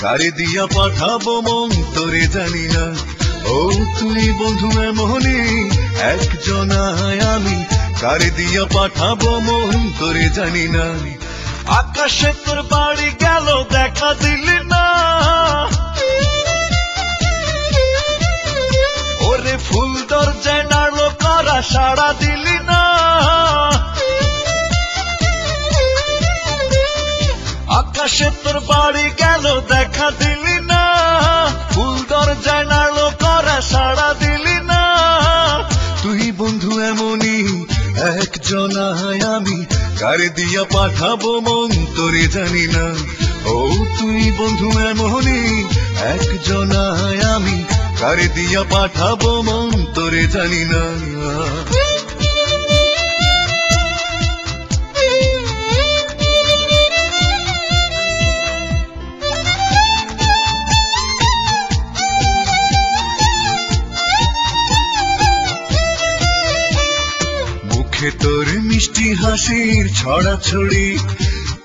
কারে দিয়া পাঠাবো মন তোরে জানি না। ও তুই বন্ধু এমনই একজনায় আমি, কারে দিয়া পাঠাবো মন তোরে জানি না। আকাশে তোর বাড়ি গেল দেখা দিলি না, ওরে ফুল দরজায় নাড়লো করা সাড়া দিলি না। আকাশে তোর বাড়ি গেল দেখা দিলি না, ফুল দরজায় নাড়লো করা সাড়া দিলি না। তুই বন্ধু এমনই একজনায় আমি, কারে দিয়া পাঠাবো মন তোরে জানি না। ও তুই বন্ধু এমনই একজনায় আমি, কারে দিয়া পাঠাবো মন তোরে জানি না। মুখে তোর মিষ্টি হাসির ছড়াছড়ি,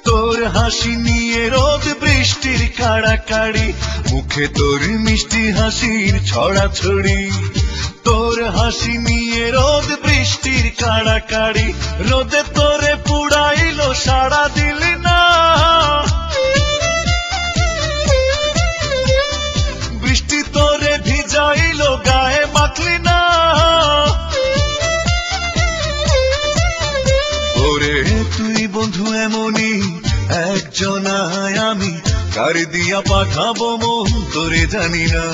তোর হাসি নিয়ে রোদ বৃষ্টির কাড়াকাড়ি। মুখে তোর মিষ্টি হাসির ছড়াছড়ি, তোর হাসি নিয়ে রোদ বৃষ্টির কাড়াকাড়ি। রোদে তোরে পুড়াইলো সাড়া দিলি না, বৃষ্টি তোরে ভিজাইলো গায়ে মাখলি না। ওরে তুই বন্ধু এমনই একজনায় আমি, কারে দিয়া পাঠাবো মন তোরে জানি না।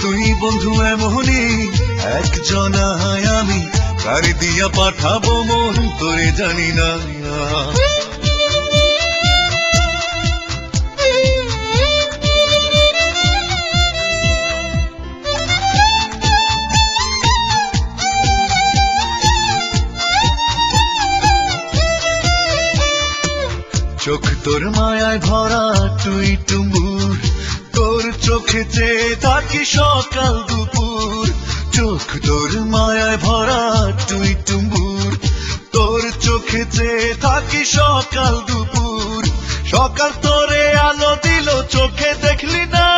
তুই বন্ধু এমনই একজনায় আমি, কারে দিয়া পাঠাবো মন তোরে জানি না। চোখ তোর মায়ায় ভরা তুই টুম্বুর, তোর চোখে চেয়ে থাকি সকাল দুপুর। চোখ তোর মায়ায় ভরা তুই টুম্বুর, তোর চোখে চেয়ে থাকি সকাল দুপুর। সকাল তোরে আলো দিল চোখে দেখলি না,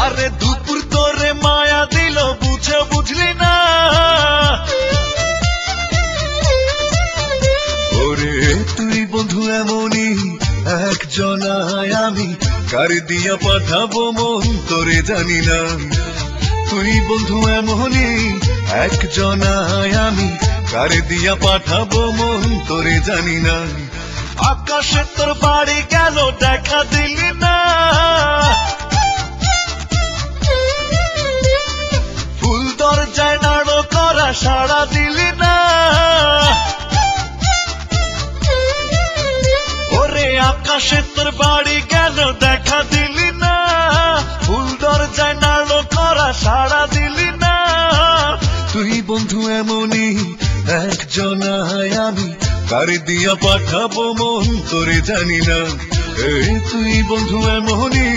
আরে দুপুর তোরে মায়া দিল বুঝে বুঝলি না। ওরে তুই বন্ধু এমনই একজনায় আমি, কারে দিয়া পাঠাবো মন তোরে জানি না। তুই বন্ধু এমনই একজনায় আমি, কারে দিয়া পাঠাবো মন তোরে জানি না। আকাশে তোর বাড়ি গেল দেখা দিলি না, ফুল দরজায় নাড়ো করা সাড়া দিলি না। আকাশে তোর বাড়ি গেল দেখা দিলি না, ফুল দরজায় নাড়লো করা সাড়া দিলি না। তুই বন্ধু এমনই একজনায় আমি, কারে দিয়া পাঠাবো মন তোরে জানি না। তুই বন্ধু এমনই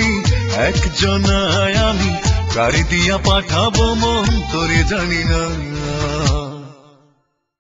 একজনায় আমি, কারে দিয়া পাঠাবো মন তোরে জানি না।